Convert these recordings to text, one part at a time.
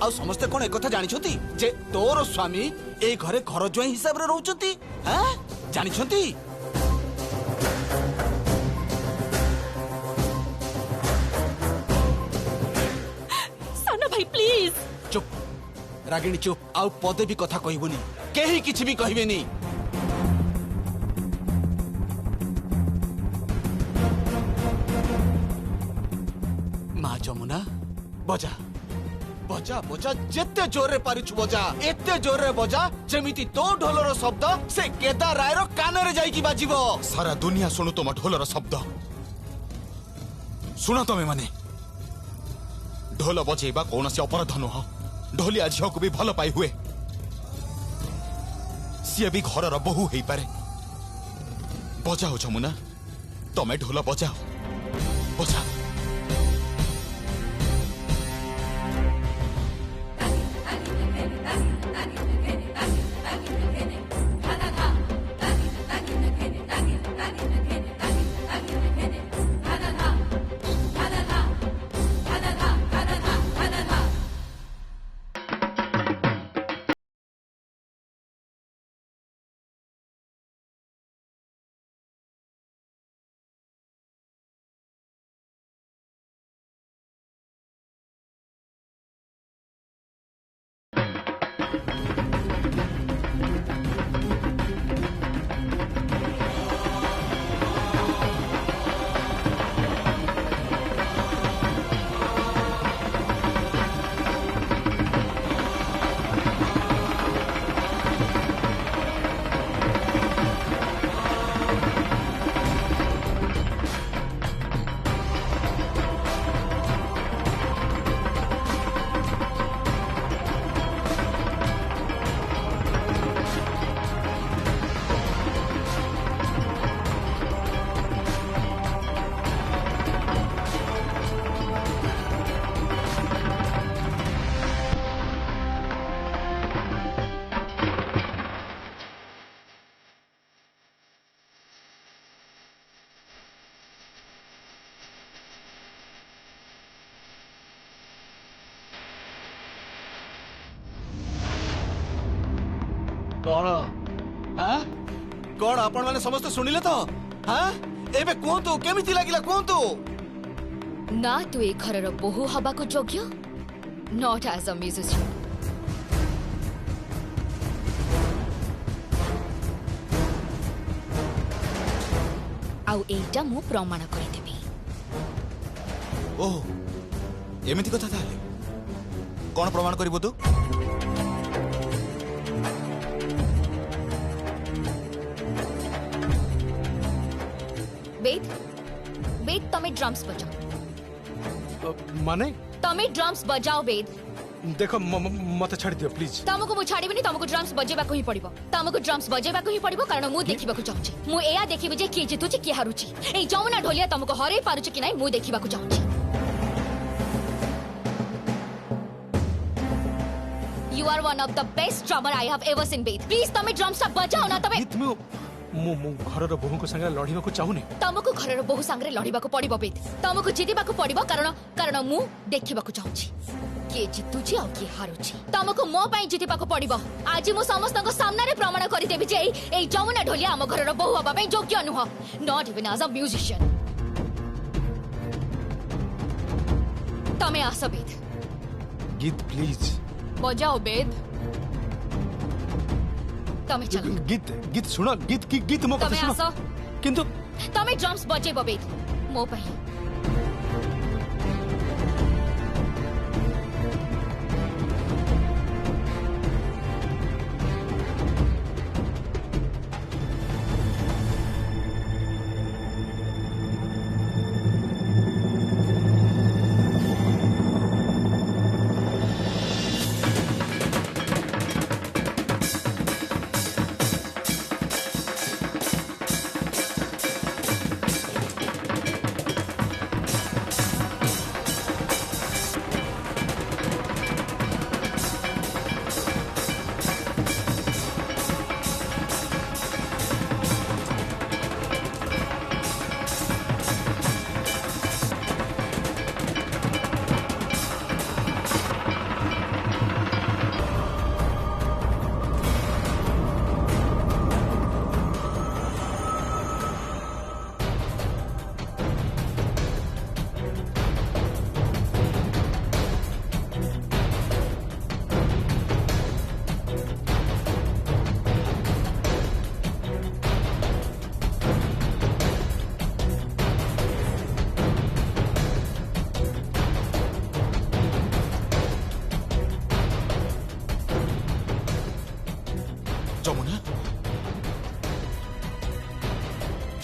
आ समस्ते कौन एक जानी जे तोर स्वामी ए घरे घर ज्वाई हिसाब रे रहउछंती हैं जानी छंती साना भाई प्लीज चुप रागिणी चुप आउ पदे भी कथा कहबुनी केही किछि भी कहबेनी मां जमुना बजा बजा बजा जेते जोरे पारिछु बजा एते जोरे बजा जेमिति तो ढोलर शब्द से केदार रायर कानरे जाई की बाजिबो सारा दुनिया सुनु तुम ढोलर शब्द सुना तमे माने ढोल बजेबा कौन से अपराध नुह ढोलिया झील को भी भल पाई हुए सी भी घर बहु हो पारे बजाओ जमुना तमे ढोल बजाओ बजाओ कौन कौन आपण माने समस्त सुनिले तो हाँ एबे कहतु केमिति लागिला कहतु ना तू ए घरर बहु हबा को योग्य नॉट एज अ म्यूजिशियन आउ एटा मु प्रमाण करि देबी ओह एमिति कथा ताले कौन प्रमाण करिवो तू वेद वेद तमे ड्रम्स बजाओ माने तमे ड्रम्स बजाओ वेद देखो मत छाड़ दियो प्लीज तमको मु छाड़ीबनी तमको ड्रम्स बजेबा को ही पड़िबो तमको ड्रम्स बजेबा को ही पड़िबो कारण मु देखिबा को चाहूची मु एया देखिबे जे के जितुची के हारुची ए जमुना ढोलिया तमको हरे पारुची कि नाही मु देखिबा को चाहूची you are one of the best drummer I have ever seen Ved please तमे ड्रम्स बजाओ ना तमे मु घरर बहु को संगे लड़ीबा को चाहूनी तमको घरर बहु संगे लड़ीबा को पड़िबो वेद तमको जितिबा को पड़िबो कारण मु देखिबा को चाहूची के जितुची आ के हारुची तमको मो पई जितिबा को पड़िबो आज मु समस्त को सामने रे प्रमाण करि देबी जे ए जमुना ढोलिया हम घरर बहु हबा पई योग्य नुह not even as a musician तमे आसो वेद गीत प्लीज बजाओ वेद तमे चलो गीत गीत सुनो गीत की गीत मो तमे कथा सुनो आसो किंतु तमे ड्रम्स बजेबो वेद मो पई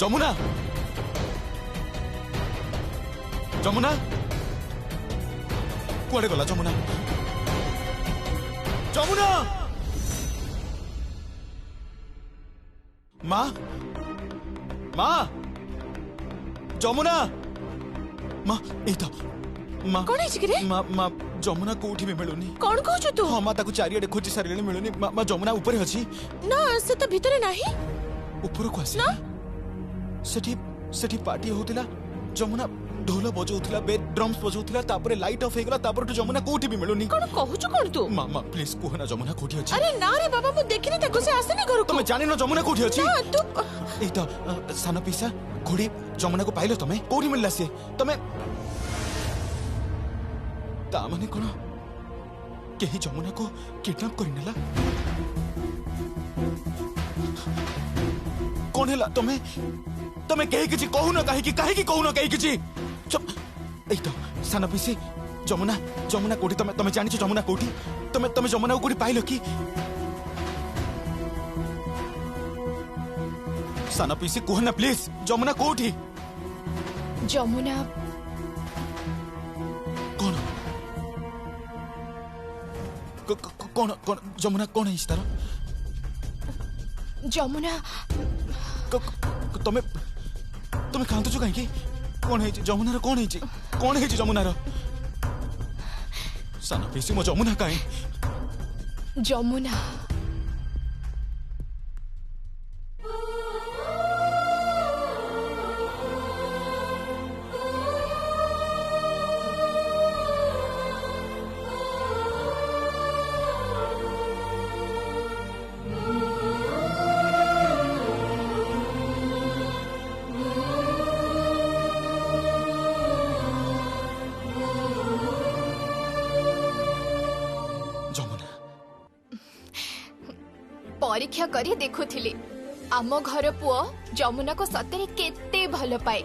যমুনা যমুনা কুয়াড়ে গলা যমুনা যমুনা মা মা যমুনা মা এই তো মা କଣ ହେଇଛି କିରେ? মা মা যমুনা কোଉଠି ବି ମିଳୁନି କଣ କହୁଛୁ ତୁ? ହଁ ମା ତାକୁ ଚାରିଆଡେ ଖୋଜି ସାରିଲେଣି ମିଳୁନି ମା ଯମୁନା ଉପରେ ଅଛି ନା ସେ ତ ଭିତରେ ନାହିଁ। ଉପରକୁ ଆସି ସେଠି ସେଠି ପାର୍ଟି ହଉଥିଲା ଯମୁନା ଢୋଲ ବଜାଉଥିଲା ବେଦ ଡ୍ରମ୍ସ ବଜାଉଥିଲା ତାପରେ ଲାଇଟ୍ ଅଫ୍ ହେଇଗଲା ତାପରଠୁ ଯମୁନା କୋଉଠି ବି ମିଳୁନି କଣ କହୁଛୁ କଣ ତୁ? ମା ମା ପ୍ଲିଜ କୁହ ନା ଯମୁନା କୋଉଠି ଅଛି ଆରେ ନା ରେ ବାବା ମୁଁ ଦେଖିନି ତାକୁ ସେ ଆସେନି ଘରକୁ। ତମେ ଜାଣିନ ଯମୁନା କୋଉଠି ଅଛି ନା ତୁ ଏଇ ତ ସାନ ପିସା ଖୁଡି ଯମୁନାକୁ ପାଇଲ ତମେ କୋଉଠି ମିଳିଲା ସିଏ ତମେ ତା ମାନେ କଣ କେହି ଯମୁନାକୁ କିଡନାପ କରିନେଲା କଣ ହେଲା ତମେ ତମେ କେହି କିଛି କହୁନ କାହିଁକି କାହିଁକି କହୁନ କେହି କିଛି ଏଇ ତ ସାନ ପିସି ଯମୁନା ଯମୁନା କୋଉଠି ତମେ ତମେ ଜାଣିଛ ଯମୁନା କୋଉଠି ତମେ ତମେ ଯମୁନାକୁ କୋଉଠି ପାଇଲ କି ସାନ ପିସି କୁହ ନା ପ୍ଲିଜ ଯମୁନା କୋଉଠି ଯମୁନା କଣ କଣ କଣ ଯମୁନା କଣ ହେଇଛି ତାର ଯମୁନା ତମେ ତମେ କାନ୍ଦୁଛ କାହିଁକି କଣ ହେଇଛି ଯମୁନାର କଣ ହେଇଛି ଯମୁନାର ସାନ ପିସି ମୋ ଯମୁନା କାହିଁ ଯମୁନା ଯମୁନା ପରୀକ୍ଷା କରି ଦେଖୁଥିଲି ଆମ ଘର ପୁଅ ଯମୁନାକୁ ସତରେ କେତେ ଭଲ ପାଏ।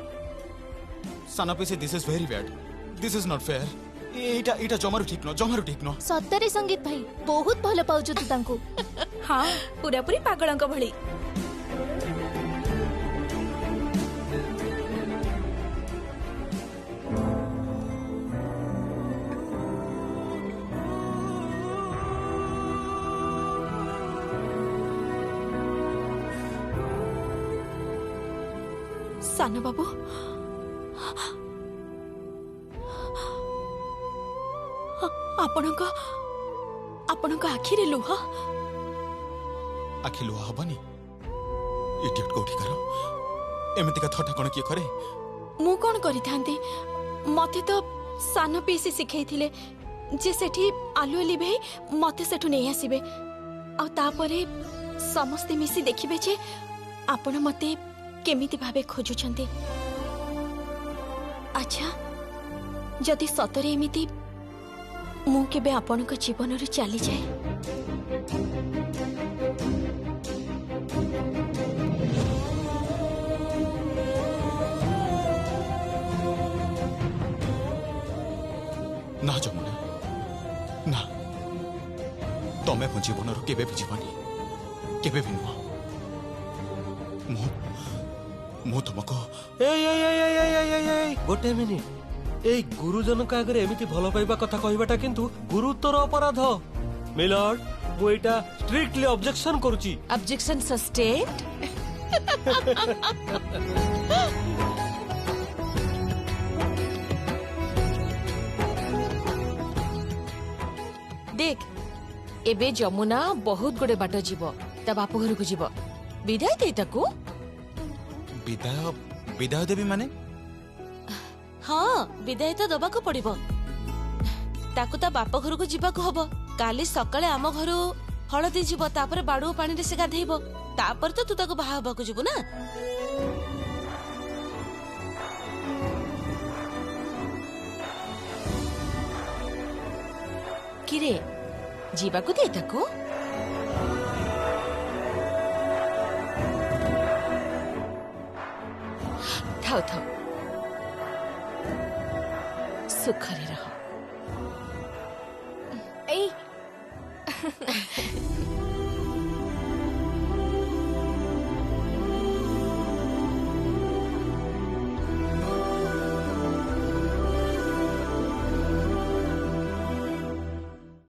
ସାନ ପିସି this is very bad this is not fair ଏଇଟା ଜମାରୁ ଠିକ ନୁହଁ ସତରେ ସଙ୍ଗୀତ ଭାଇ ବହୁତ ଭଲ ପାଉଛୁ ତୁ ତାଙ୍କୁ ହଁ ପୁରାପୁରି ପାଗଳଙ୍କ ଭଳି। ସାନ ବାବୁ ଆପଣଙ୍କ ଆପଣଙ୍କ ଆଖିରେ ଲୁହ ଆଖି ଲୁହା ହବନି ଇଡିୟଟ କୋଉଠିକାର ଏମିତିକା ଥଟା କଣ କିଏ କରେ ମୁଁ କଣ କରିଥାନ୍ତି ମତେ ତ ସାନ ପିଇସି ଶିଖେଇଥିଲେ ଯେ ସେଠି ଆଲୁଅ ଲିଭେଇ ମତେ ସେଠୁ ନେଇ ଆସିବେ ଆଉ ତାପରେ ସମସ୍ତେ ମିଶି ଦେଖିବେ ଯେ ଆପଣ ମତେ କେମିତି ଭାବେ ଖୋଜୁଛନ୍ତି। ଆଚ୍ଛା ଯଦି ସତରେ ଏମିତି ମୁଁ କେବେ ଆପଣଙ୍କ ଜୀବନରୁ ଚାଲିଯାଏ ନା ଯମୁନା ନା ତମେ ମୋ ଜୀବନରୁ କେବେ ବି ଯିବନି କେବେ ବି ନୁହଁ ମୁଁ ତୁମକୁ ଗୋଟେ ମିନିଟ୍ এই গুরুজনক আগে এমিতি ভাল পাইবা কথা কহিবাটা কিন্তু গুরুতর অপরাধ মিলর্ড মু এটা স্ট্রিক্টলি অবজেকশন করুচি অবজেকশন সস্টেন্ড। দেখ এবে যমুনা বহুত গুড়ে বাট যাব তা বাপ ঘরকু যাব বিদায় দে তাকু। ବିଦାୟ ଦେବି ମାନେ ହଁ ବିଦାୟ ତ ଦବାକୁ ପଡିବ ତାକୁ ତା ବାପ ଘରକୁ ଯିବାକୁ ହବ କାଲି ସକାଳେ ଆମ ଘରୁ ହଳଦୀ ଯିବ ତାପରେ ବାଡୁଅ ପାଣିରେ ସେ ଗାଧେଇବ ତାପରେ ତ ତୁ ତାକୁ ବାହା ହବାକୁ ଯିବୁ ନା। କିରେ ଯିବାକୁ ଦେ ତାକୁ। ଥାଉ ଥାଉ ସୁଖରେ ରହ। ଏଇ